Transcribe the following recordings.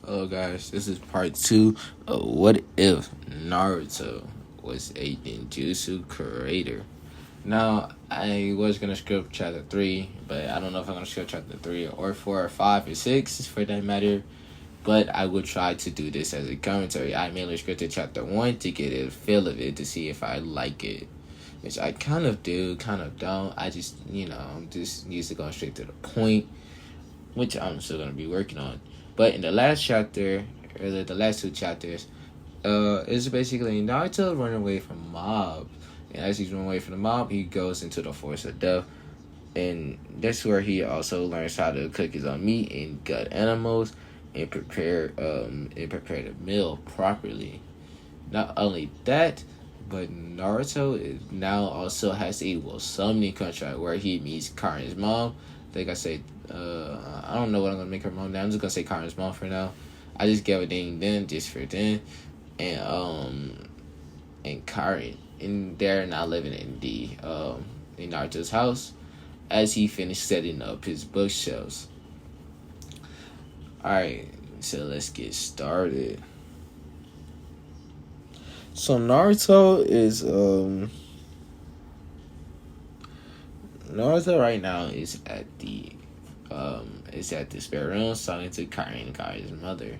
Hello guys, this is part 2 of What If Naruto was a ninjutsu creator. Now, I was going to script chapter 3, but I don't know if I'm going to script chapter 3 or 4 or 5 or 6 for that matter. But I will try to do this as a commentary. I mainly scripted chapter 1 to get a feel of it to see if I like it. Which I kind of do, kind of don't. I just, I'm just used to going straight to the point, which I'm still going to be working on. But in the last chapter, or the last 2 chapters, it's basically Naruto running away from mob. And as he's running away from the mob, he goes into the forest of death. And that's where he also learns how to cook his own meat and gut animals and prepare the meal properly. Not only that, but Naruto now also has a summoning contract where he meets Karin's mom. I think I said, I don't know what I'm going to make her mom now. I'm just going to say Karin's mom for now. I just gave a ding then, just for then. And Karin, and they're now living in in Naruto's house as he finished setting up his bookshelves. Alright, so let's get started. So Naruto right now is at the spare room talking to Karin's mother.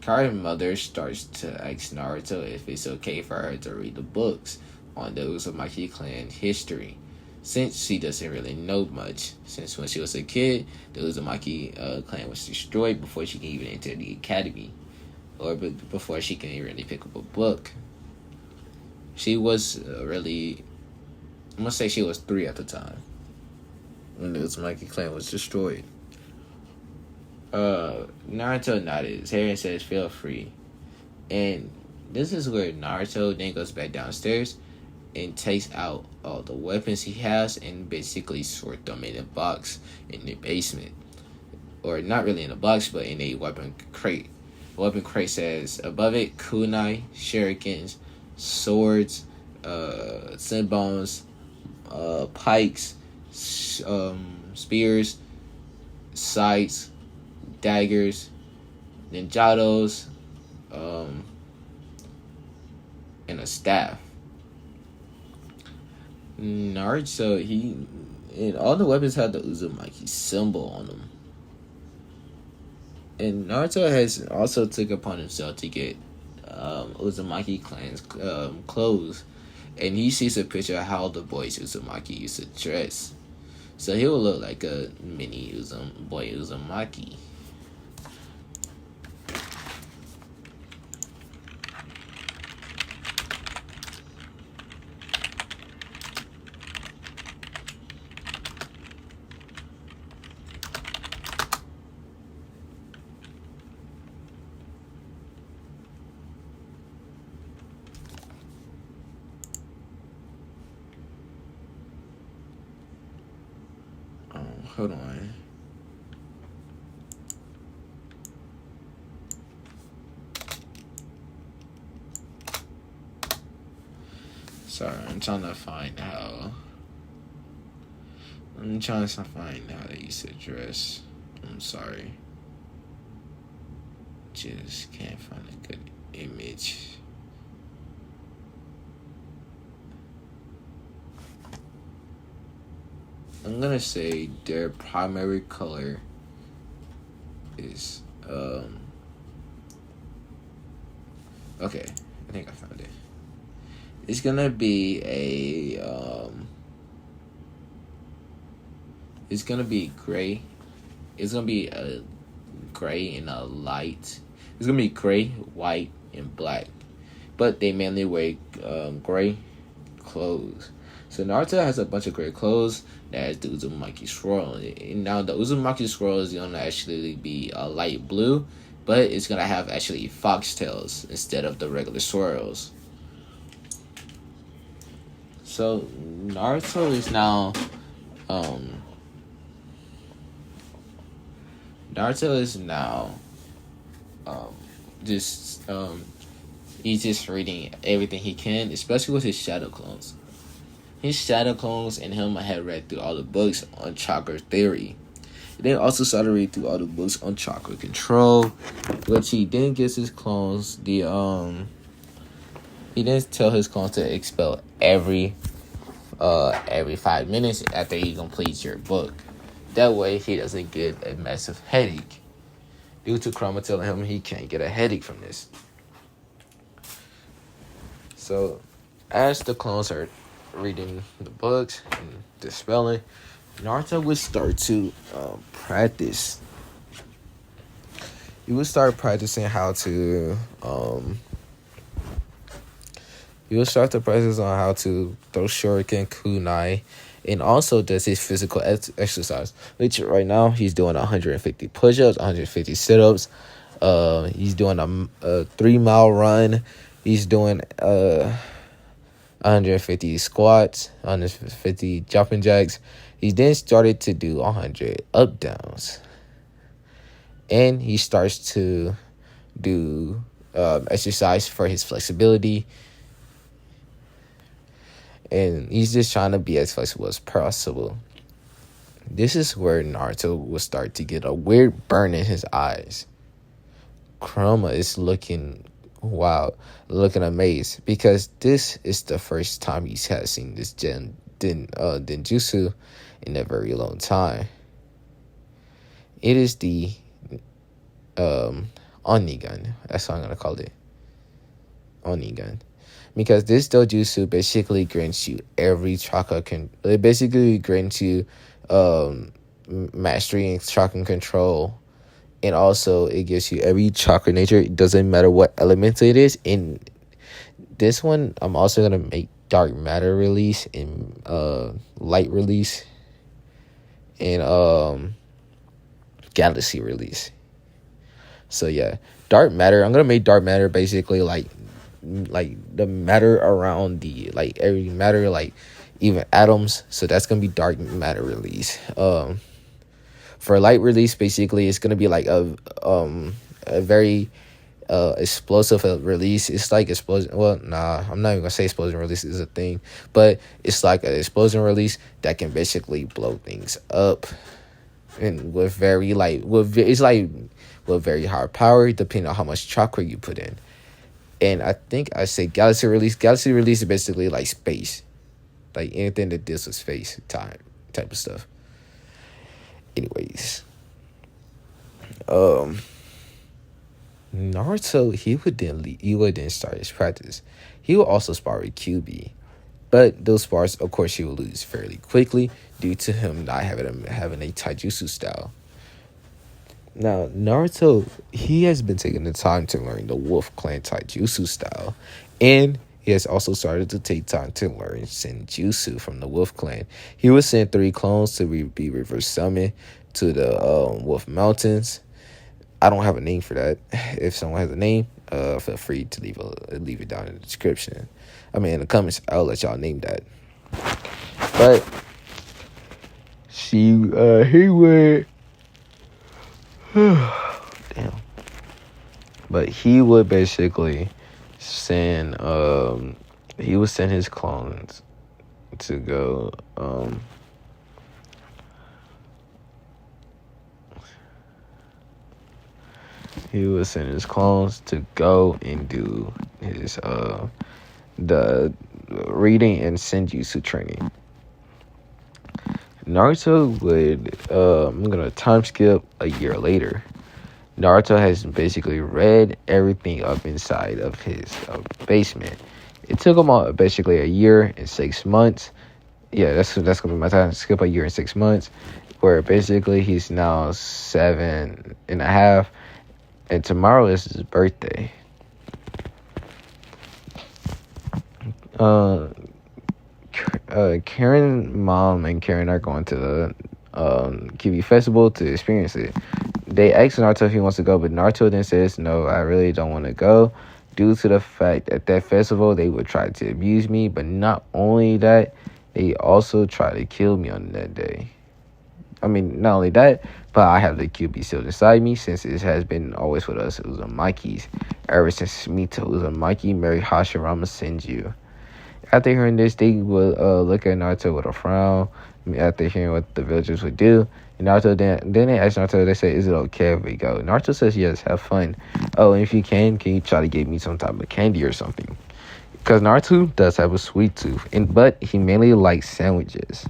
Karin's mother starts to ask Naruto if it's okay for her to read the books on the Uzumaki clan history, since she doesn't really know much. Since when she was a kid, the Uzumaki clan was destroyed before she can even enter the academy, or before she can really pick up a book. She was I'm gonna say she was 3 at the time when the Uzumaki clan was destroyed. Naruto nodded his head and says, "Feel free." And this is where Naruto then goes back downstairs and takes out all the weapons he has and basically sort them in a box in the basement. Or not really in a box, but in a weapon crate. The weapon crate says above it, kunai, shurikens, swords, senbons, pikes, spears, scythes, daggers, ninjatos, and a staff. Naruto, and all the weapons have the Uzumaki symbol on them. And Naruto has also took upon himself to get Uzumaki clan's clothes, and he sees a picture of how the boys Uzumaki used to dress. So he will look like a mini boy Uzumaki. Hold on. Sorry, I'm trying to find how they used to dress. I'm sorry. Just can't find a good image. I'm gonna say their primary color is okay, I think I found it. It's gonna be it's gonna be gray. It's gonna be a gray and a light. It's gonna be gray, white, and black. But they mainly wear gray clothes. So Naruto has a bunch of gray clothes that has the Uzumaki swirl on it. And now the Uzumaki swirl is gonna actually be a light blue, but it's gonna have actually foxtails instead of the regular swirls. So Naruto is now he's just reading everything he can, especially with his shadow clones. His shadow clones and him had read through all the books on chakra theory. Then also started reading through all the books on chakra control, which he then gives his clones he then tell his clones to expel every 5 minutes after he completes your book. That way he doesn't get a massive headache. Due to Chroma telling him he can't get a headache from this. So as the clones are reading the books and dispelling, Naruto would start to practice. He would start practicing how to he would start to practice on how to throw shuriken, kunai, and also does his physical exercise, which right now he's doing 150 push-ups, 150 sit-ups. He's doing a 3-mile run. He's doing 150 squats, 150 jumping jacks. He then started to do 100 up downs, and he starts to do exercise for his flexibility. And he's just trying to be as flexible as possible. This is where Naruto will start to get a weird burn in his eyes. Chroma is looking wild, looking amazed, because this is the first time he's had seen this ninjutsu in a very long time. It is the Onigun. That's what I'm gonna call it. Onigun. Because this dojutsu basically grants you every chakra it basically grants you mastery and chakra control, and also it gives you every chakra nature. It doesn't matter what element it is. In this one, I'm also gonna make dark matter release and light release and galaxy release. So yeah, dark matter. I'm gonna make dark matter basically like the matter around the every matter, even atoms. So that's gonna be dark matter release. For light release, basically it's gonna be like a very explosive release. It's like explosion. Well, nah, I'm not even gonna say explosion release is a thing, but it's like an explosion release that can basically blow things up, and with very with very high power, depending on how much chakra you put in. And I think I say galaxy release. Galaxy release is basically like space. Like anything that deals with space, time, type of stuff. Anyways. Naruto, he would then start his practice. He would also spar with QB. But those spars, of course, he would lose fairly quickly due to him not having a taijutsu style. Now, Naruto, he has been taking the time to learn the Wolf Clan taijutsu style, and he has also started to take time to learn senjutsu from the Wolf Clan. He would send 3 clones to be reverse summoned to the Wolf Mountains. I don't have a name for that. If someone has a name, feel free to leave it down in the description. I mean, in the comments, I'll let y'all name that. But he would. Damn. But he would basically send his clones to go he would send his clones to go and do his the reading and senjutsu training. Naruto would, I'm going to time skip a year later. Naruto has basically read everything up inside of his basement. It took him basically a year and 6 months. Yeah, that's going to be my time skip, a year and 6 months. Where basically he's now 7.5. And tomorrow is his birthday. Karen's mom and Karen are going to the QB festival to experience it. They asked Naruto if he wants to go, but Naruto then says, no, I really don't want to go, due to the fact that festival they would try to abuse me, but not only that, they also try to kill me on that day. I mean, not only that, but I have the QB still inside me, since it has been always with us. It was Mikey's ever since Mito Uzumaki married Hashirama Senju. After hearing this, they would look at Naruto with a frown. after hearing what the villagers would do. And Naruto then they asked Naruto, they say, is it okay if we go? Naruto says yes, have fun. Oh, and if you can you try to give me some type of candy or something? Because Naruto does have a sweet tooth, but he mainly likes sandwiches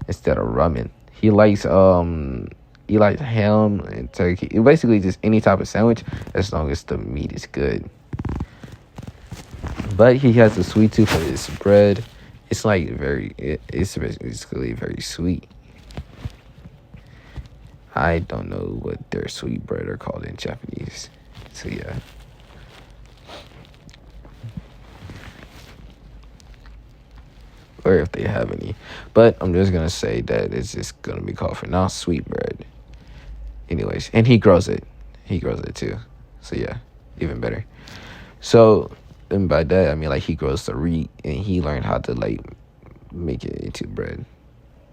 instead of ramen. He likes ham and turkey. Basically just any type of sandwich as long as the meat is good. But he has a sweet tooth for his bread. It's like it's basically very sweet. I don't know what their sweet bread are called in Japanese. So yeah. Or if they have any. But I'm just gonna say that it's just gonna be called for now sweet bread. Anyways, and he grows it. He grows it too. So yeah, even better. So, and by that I mean like he grows the wheat and he learned how to like make it into bread.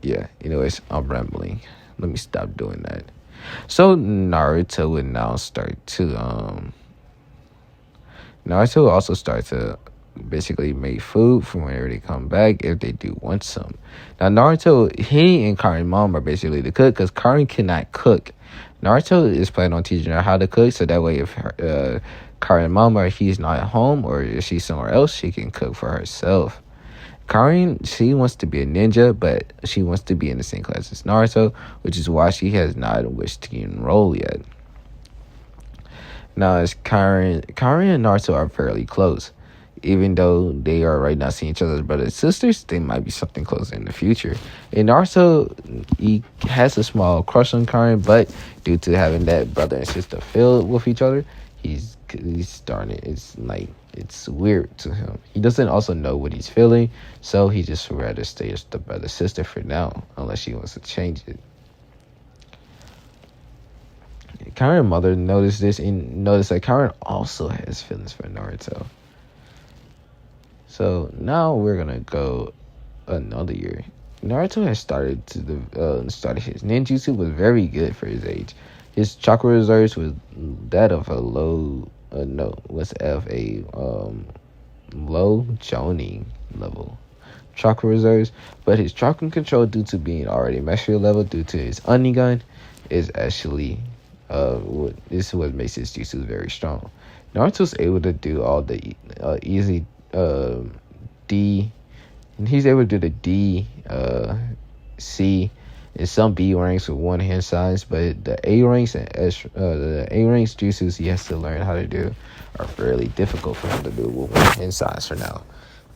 Yeah. Anyways, I'm rambling. Let me stop doing that. So Naruto would now start to Naruto will also start to basically make food for whenever they come back if they do want some. Now Naruto, he and Karin's mom are basically the cook because Karin cannot cook. Naruto is planning on teaching her how to cook so that way if Karin's mom or he's not at home or if she's somewhere else, she can cook for herself. Karin, she wants to be a ninja, but she wants to be in the same class as Naruto, which is why she has not wished to enroll yet. Now, as Karin and Naruto are fairly close. Even though they are right now seeing each other as brothers and sisters, they might be something closer in the future. And Naruto, he has a small crush on Karin, but due to having that brother and sister feel with each other, he's starting. It's weird to him. He doesn't also know what he's feeling, so he just would rather stay as the brother sister for now, unless he wants to change it. Karin's mother noticed this and noticed that Karin also has feelings for Naruto. So now we're gonna go another year. Naruto has started his ninjutsu was very good for his age. His chakra reserves was that of a low Jonin level chakra reserves, but his chakra control due to being already mastery level due to his Onigun is actually this is what makes his jutsu very strong. Naruto's able to do all the easy D, and he's able to do the D, C, and some B ranks with one hand signs, but the A ranks and the A ranks jutsus he has to learn how to do are fairly difficult for him to do with one hand signs for now.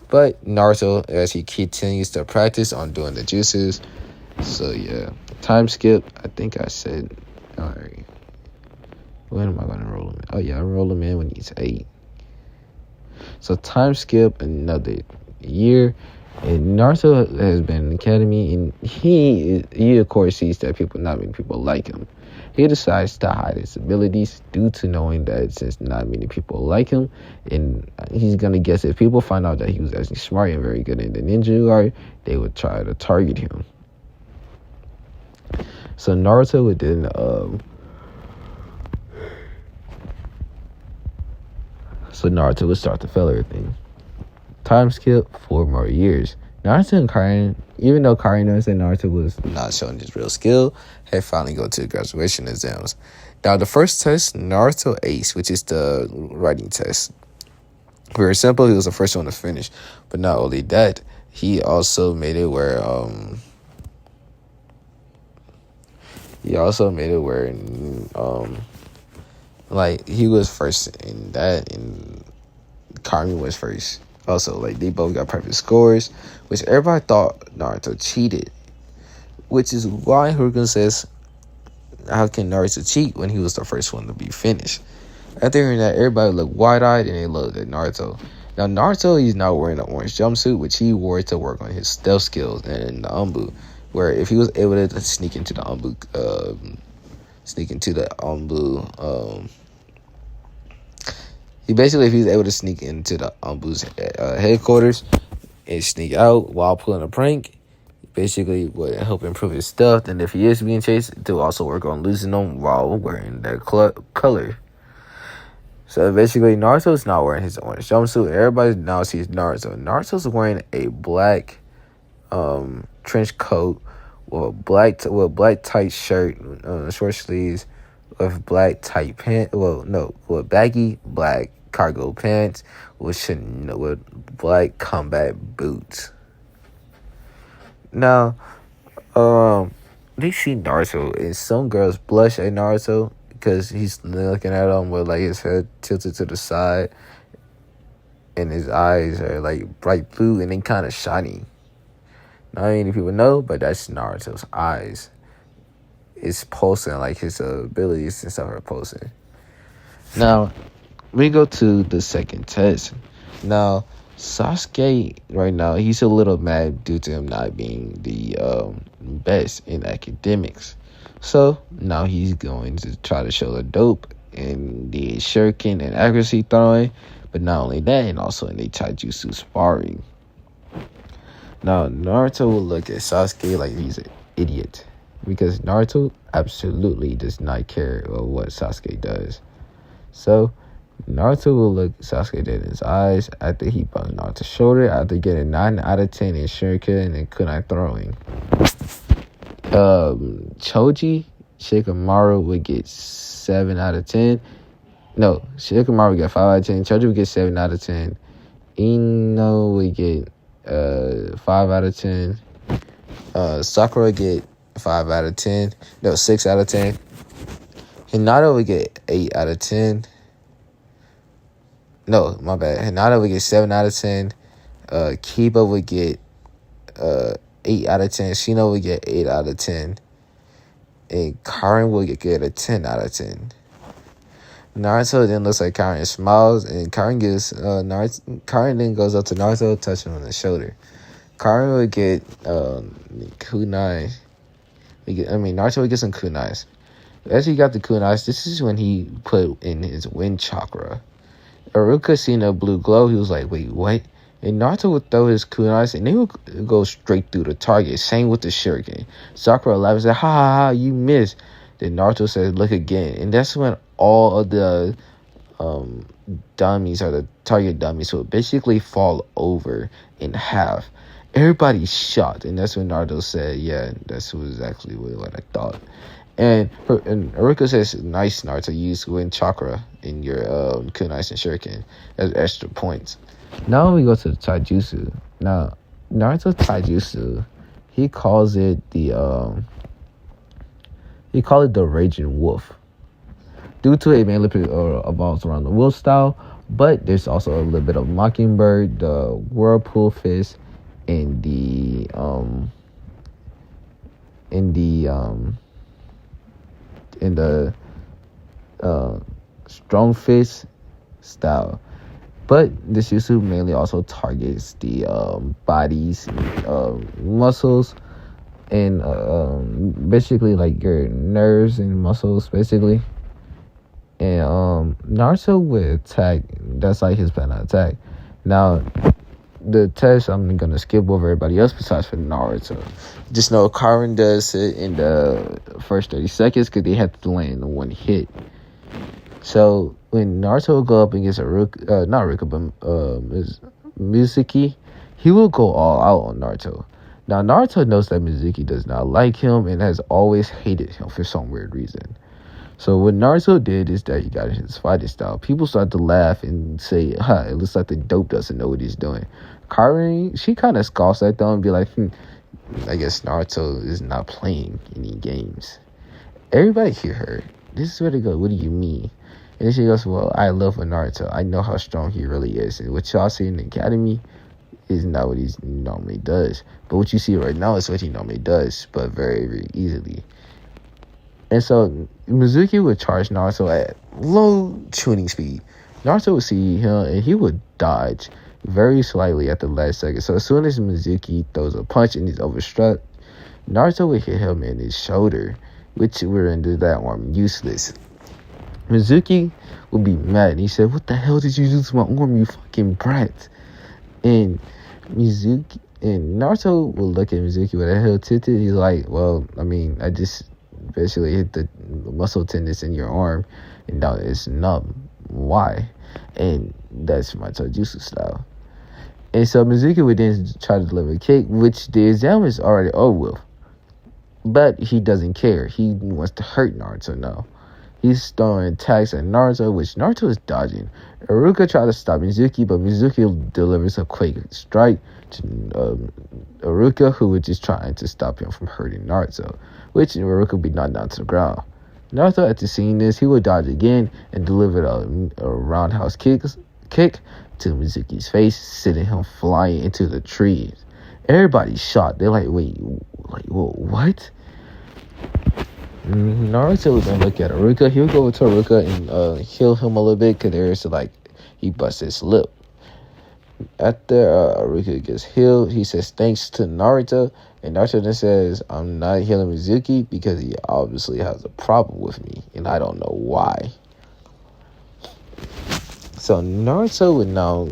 But Naruto, as he continues to practice on doing the jutsus, so yeah, time skip. I think I said, all right. When am I gonna roll him in? Oh yeah, I roll him in when he's 8. So time skip another year, and Naruto has been in the academy, and he of course sees that not many people like him. He decides to hide his abilities due to knowing that since not many people like him, and he's gonna guess if people find out that he was actually smart and very good in the ninja art, they would try to target him. So Naruto would then Naruto would start to fail everything. Time skip 4 more years. Naruto and Karin, even though Karin knows that Naruto was not showing his real skill, had finally go to the graduation exams. Now, the first test, Naruto aced, which is the writing test. Very simple. He was the first one to finish. But not only that, he also made it where like he was first in that, and Kami was first. Also, like they both got perfect scores, which everybody thought Naruto cheated. Which is why Haruka says, "How can Naruto cheat when he was the first one to be finished?" After hearing that, everybody looked wide-eyed and they looked at Naruto. Now Naruto, he's now wearing an orange jumpsuit, which he wore to work on his stealth skills and the Anbu. Where if he was able to sneak into the Anbu, if he was able to sneak into the Anbu's headquarters and sneak out while pulling a prank, basically would help improve his stuff. And if he is being chased, to also work on losing them while wearing that color. So basically, Naruto's not wearing his orange jumpsuit. Everybody now sees Naruto. Naruto's wearing a black trench coat with black tight shirt, short sleeves, with black tight pants. Well, no, with baggy black cargo pants with black combat boots. Now, they see Naruto, and some girls blush at Naruto because he's looking at them with like his head tilted to the side, and his eyes are like bright blue and they kind of shiny. Not many people know, but that's Naruto's eyes. It's pulsing, like his abilities and stuff are pulsing. Now, we go to the second test. Now, Sasuke, right now, he's a little mad due to him not being the best in academics. So, now he's going to try to show the dope in the shuriken and accuracy throwing. But not only that, and also in the taijutsu sparring. Now, Naruto will look at Sasuke like he's an idiot. Because Naruto absolutely does not care about what Sasuke does. So, Naruto will look Sasuke dead in his eyes after he bumped Naruto's shoulder after getting 9 out of 10 in shuriken and kunai throwing. Choji Shikamaru would get 7 out of 10. No, Shikamaru would get 5 out of 10. Choji would get 7 out of 10. Ino would get 5 out of 10. Sakura would get 5 out of 10. No, 6 out of 10. Hinata would get 8 out of 10. No, my bad. Hinata would get 7 out of 10. Kiba would get 8 out of 10. Shino would get 8 out of 10. And Karin would get a 10 out of 10. Naruto then looks like Karin and smiles, and Karin then goes up to Naruto, touching him on the shoulder. Karin would get kunai. Naruto would get some kunais. As he got the kunais, this is when he put in his wind chakra. Iruka seen a blue glow. He was like, wait, what? And Naruto would throw his kunais, and they would go straight through the target. Same with the shuriken. Sakura laughed and said, ha ha ha, you missed. Then Naruto said, look again. And that's when all of the dummies, or the target dummies, would basically fall over in half. Everybody's shocked. And that's when Naruto said, yeah, that's exactly what I thought. And Iruka says, nice, Naruto, use wind chakra in your kunais and shuriken as extra points. Now we go to the taijutsu. Now, Naruto taijutsu, he calls it the Raging Wolf. Due to it mainly evolves around the wolf style, but there's also a little bit of Mockingbird, the Whirlpool Fist, and the Strong Fist style. But this jutsu mainly also targets the bodies, muscles, and basically like your nerves and muscles, basically. And Naruto would attack. That's like his plan of attack. Now, the test, I'm gonna skip over everybody else besides for Naruto. Just know Karin does it in the first 30 seconds because they have to land in one hit. So when Naruto will go up against Mizuki, he will go all out on Naruto. Now, Naruto knows that Mizuki does not like him and has always hated him for some weird reason. So what Naruto did is that he got his fighting style. People start to laugh and say, it looks like the dope doesn't know what he's doing. Karin, she kind of scoffs at them and be like, I guess Naruto is not playing any games. Everybody hear her. This is where they go, what do you mean? And then she goes, well, I love Naruto. I know how strong he really is. And what y'all see in the academy is not what he normally does. But what you see right now is what he normally does, but very, very easily. And so Mizuki would charge Naruto at low tuning speed. Naruto would see him and he would dodge very slightly at the last second. So as soon as Mizuki throws a punch and he's overstruck, Naruto would hit him in his shoulder, which would render that arm useless. Mizuki would be mad. He said, what the hell did you do to my arm, you fucking brat? And Naruto will look at Mizuki with a head tilted. He's like, well, I just basically hit the muscle tendons in your arm and now it's numb. Why? And that's my taijutsu style. And so Mizuki would then try to deliver a kick, which the exam is already over with. But he doesn't care. He wants to hurt Naruto now. He's throwing attacks at Naruto, which Naruto is dodging. Iruka tries to stop Mizuki, but Mizuki delivers a quick strike to Iruka, who was just trying to stop him from hurting Naruto, which Iruka would be knocked down to the ground. Naruto, after seeing this, he would dodge again and deliver a roundhouse kick to Mizuki's face, sending him flying into the trees. Everybody's shocked. They're like, wait, what? Naruto would then look at Iruka. He would go over to Iruka and heal him a little bit because there's he busts his lip. After Iruka gets healed, he says thanks to Naruto, and Naruto then says, I'm not healing Mizuki because he obviously has a problem with me, and I don't know why. So Naruto would now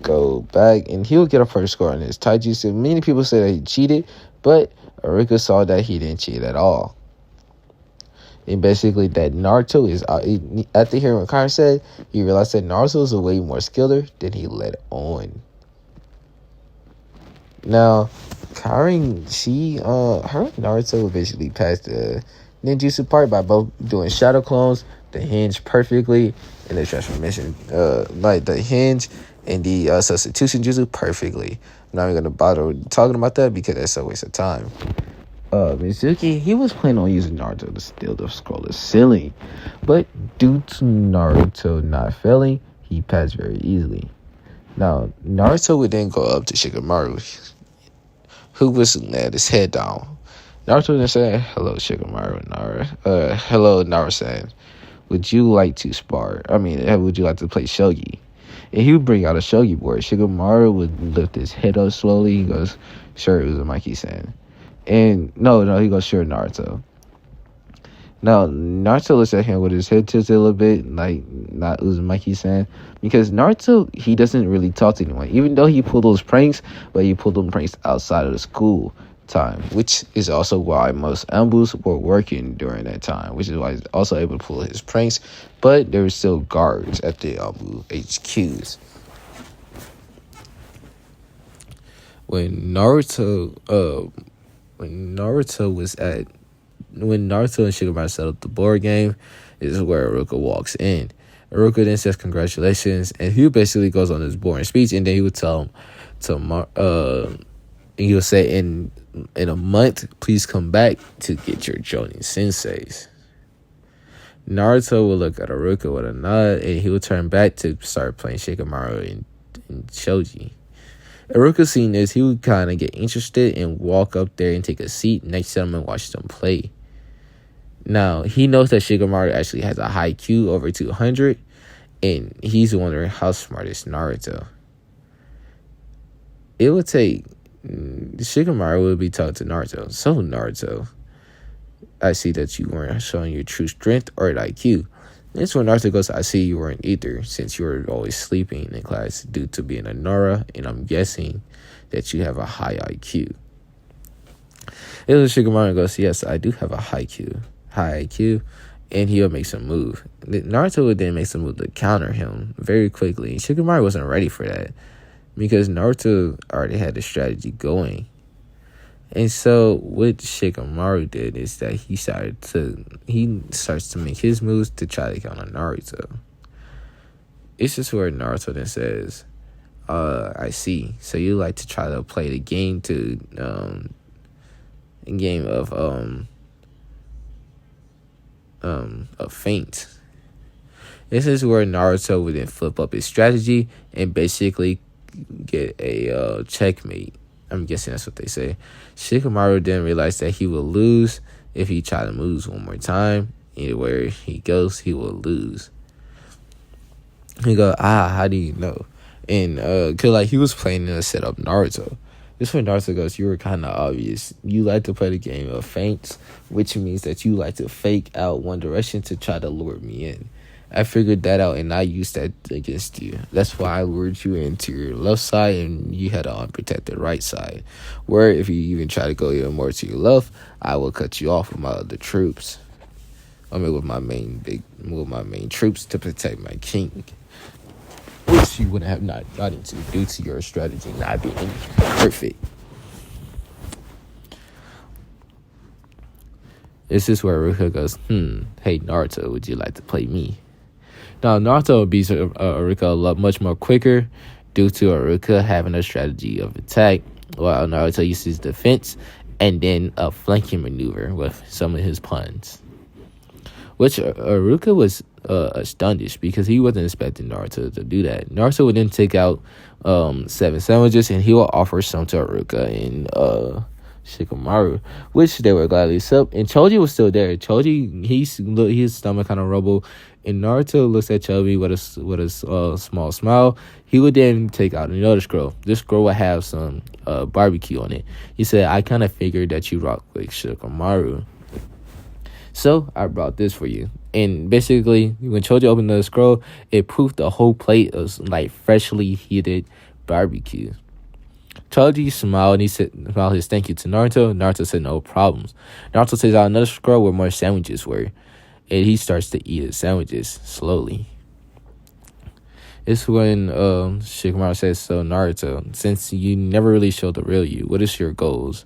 go back, and he'll get a first score on his taijutsu. Many people say that he cheated, but Iruka saw that he didn't cheat at all. And basically that Naruto is, after hearing what Karen said, he realized that Naruto is a way more skiller than he let on. Now, Karen, her and Naruto basically passed the ninjutsu part by both doing shadow clones, the hinge perfectly, and the transformation, like the hinge and the substitution jutsu perfectly. I'm not even going to bother talking about that because that's a waste of time. Mizuki, he was planning on using Naruto to steal the scroll of ceiling, but due to Naruto not failing, he passed very easily. Now, Naruto would then go up to Shikamaru, who was let his head down. Naruto then said, hello, Shikamaru, hello, Naruto-san. Would you like to spar? Would you like to play shogi? And he would bring out a shogi board. Shikamaru would lift his head up slowly. He goes, sure, Uzumaki-san. And no, he goes, sure, Naruto. Now, Naruto looks at him with his head tilted a little bit, like not Uzumaki-san. Because Naruto, he doesn't really talk to anyone. Even though he pulled those pranks, but he pulled them pranks outside of the school time. Which is also why most ambus were working during that time. Which is why he's also able to pull his pranks. But there were still guards at the ambu HQs. When Naruto and Shikamaru settled the board game, is where Iruka walks in. Iruka then says congratulations, and he basically goes on his boring speech, and then he would tell him he would say in a month, please come back to get your Jonin senseis. Naruto would look at Iruka with a nod, and he would turn back to start playing Shikamaru and Shoji. Iruka seeing this, he would kind of get interested and walk up there and take a seat next to him and watch them play. Now, he knows that Shikamaru actually has a high Q over 200, and he's wondering how smart is Naruto. It would take... Shikamaru would be talking to Naruto. So, Naruto, I see that you weren't showing your true strength or IQ. That's when Naruto goes, I see you weren't either, since you were always sleeping in class due to being a Nora, and I'm guessing that you have a high IQ. It was Shikamaru goes, yes, I do have a high IQ, and he'll make some move. Naruto would then make some move to counter him very quickly. Shikamaru wasn't ready for that, because Naruto already had the strategy going. And so what Shikamaru did is that he starts to make his moves to try to counter Naruto. It's just where Naruto then says, I see. So you like to try to play the game of feint. This is where Naruto would then flip up his strategy and basically get a checkmate. I'm guessing that's what they say. Shikamaru then realized that he will lose if he tried to move one more time. Anywhere he goes, he will lose. He go, how do you know? And cause he was playing in a setup Naruto. This when Naruto goes, you were kind of obvious. You like to play the game of feints, which means that you like to fake out one direction to try to lure me in. I figured that out, and I used that against you. That's why I lured you into your left side, and you had an unprotected right side. Where if you even try to go even more to your left, I will cut you off with my other troops. With my main troops to protect my king, which you wouldn't have not gotten to due to your strategy not being perfect. This is where Ruka goes, hey, Naruto, would you like to play me? Now, Naruto beats Ruka a lot much more quicker due to Ruka having a strategy of attack, while Naruto uses defense and then a flanking maneuver with some of his puns. Which Ruka was astonished because he wasn't expecting Naruto to do that. Naruto would then take out 7 sandwiches and he will offer some to Ruka and Shikamaru, which they would gladly accept. And Choji was still there. Choji, his stomach kind of rumbled, and Naruto looks at Choji with a small smile. He would then take out another scroll. This scroll would have some barbecue on it. He said, "I kind of figured that you rock with Shikamaru, so I brought this for you." And basically, when Choji opened the scroll, it proved the whole plate of like freshly heated barbecue. Choji smiled and he said his thank you to Naruto. Naruto said no problems. Naruto takes out another scroll where more sandwiches were, and he starts to eat his sandwiches slowly. It's when Shikamaru says, "So Naruto, since you never really showed the real you, what is your goals?"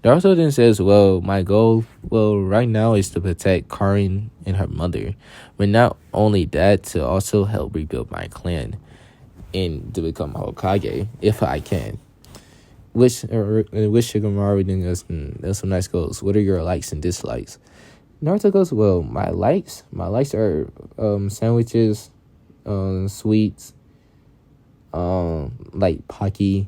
Naruto then says, "Well, my goal, right now is to protect Karin and her mother, but not only that, to also help rebuild my clan and to become Hokage if I can." Which Shikamaru then goes, "That's some nice goals. What are your likes and dislikes?" Naruto goes, "Well, my likes are sandwiches, sweets, like Pocky.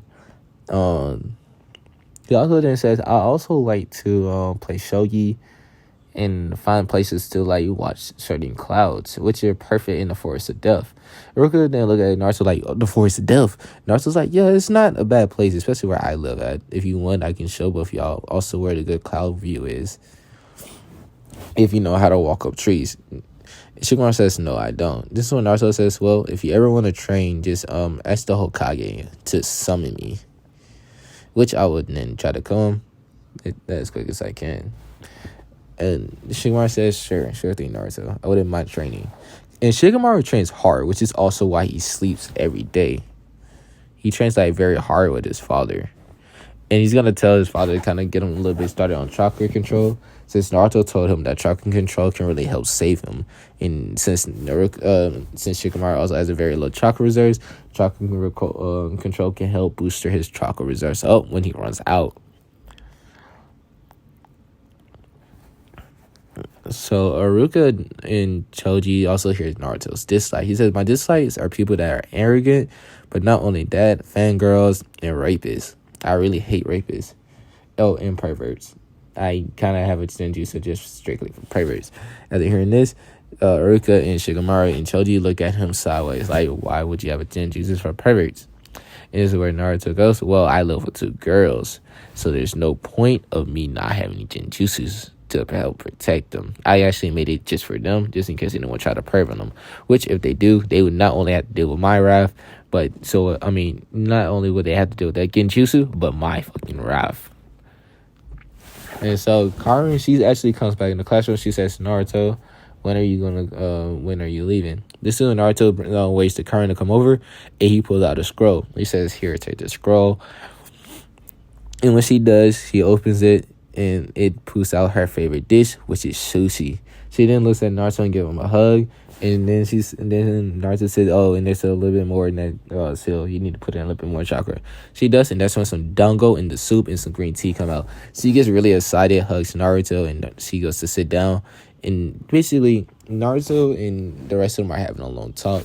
He also then says, I also like to play shogi and find places to like watch certain clouds, which are perfect in the Forest of Death." Ruka then look at Naruto like, "Oh, the Forest of Death." Naruto's like, "Yeah, it's not a bad place, especially where I live at. If you want, I can show both y'all also where the good cloud view is, if you know how to walk up trees." Shikamaru says, "No, I don't." This is when Naruto says, "Well, if you ever want to train, just ask the Hokage to summon me," which I would then try to come as quick as I can. And Shikamaru says, sure thing, Naruto. I wouldn't mind training. And Shikamaru trains hard, which is also why he sleeps every day. He trains like very hard with his father. And he's going to tell his father to kind of get him a little bit started on chakra control, since Naruto told him that chakra control can really help save him. And since Shikamaru also has a very low chakra reserves, chakra control can help booster his chakra reserves up when he runs out. So Ruka and Choji also hears Naruto's dislike. He says, "My dislikes are people that are arrogant, but not only that, fangirls and rapists. I really hate rapists. Oh, and perverts. I kind of have a ninjutsu just strictly for perverts." After hearing this, Ruka and Shikamaru and Choji look at him sideways, like, "Why would you have a ninjutsu for perverts?" And this is where Naruto goes, "Well, I live with 2 girls, so there's no point of me not having any genjutsus to help protect them. I actually made it just for them, just in case anyone try to pervert them. Which, if they do, they would not only have to deal with my wrath, but not only would they have to deal with that genjutsu, but my fucking wrath." And so Karin, she actually comes back in the classroom. She says, "Naruto, when are you leaving?" This is when Naruto waits to Karin to come over, and he pulls out a scroll. He says, "Here, take the scroll." And when she does, she opens it, and it pulls out her favorite dish, which is sushi. She then looks at Naruto and gives him a hug, and then Naruto says, "Oh, and there's a little bit more in that seal. You need to put in a little bit more chakra." She does, and that's when some dango in the soup and some green tea come out. She gets really excited, hugs Naruto, and she goes to sit down. And basically, Naruto and the rest of them are having a long talk,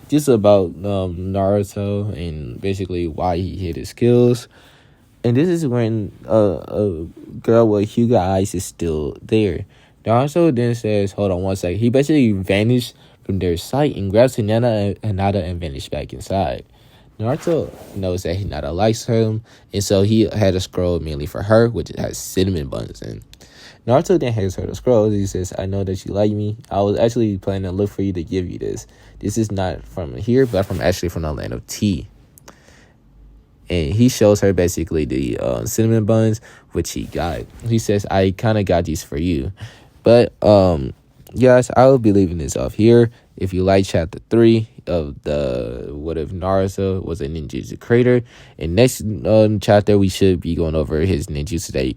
just about Naruto and basically why he hid his skills. And this is when a girl with Hyuga eyes is still there. Naruto then says, "Hold on one second." He basically vanished from their sight and grabs Hinata and vanished back inside. Naruto knows that Hinata likes him, and so he had a scroll mainly for her, which has cinnamon buns in. Naruto then hands her the scroll. He says, "I know that you like me. I was actually planning to look for you to give you this. This is not from here, but from the land of tea." And he shows her basically the cinnamon buns, which he got. He says, "I kind of got these for you." But, guys, I will be leaving this off here. If you like chapter 3 of the What If Naruto Was a Ninjutsu Creator, in next chapter, we should be going over his ninjutsu that he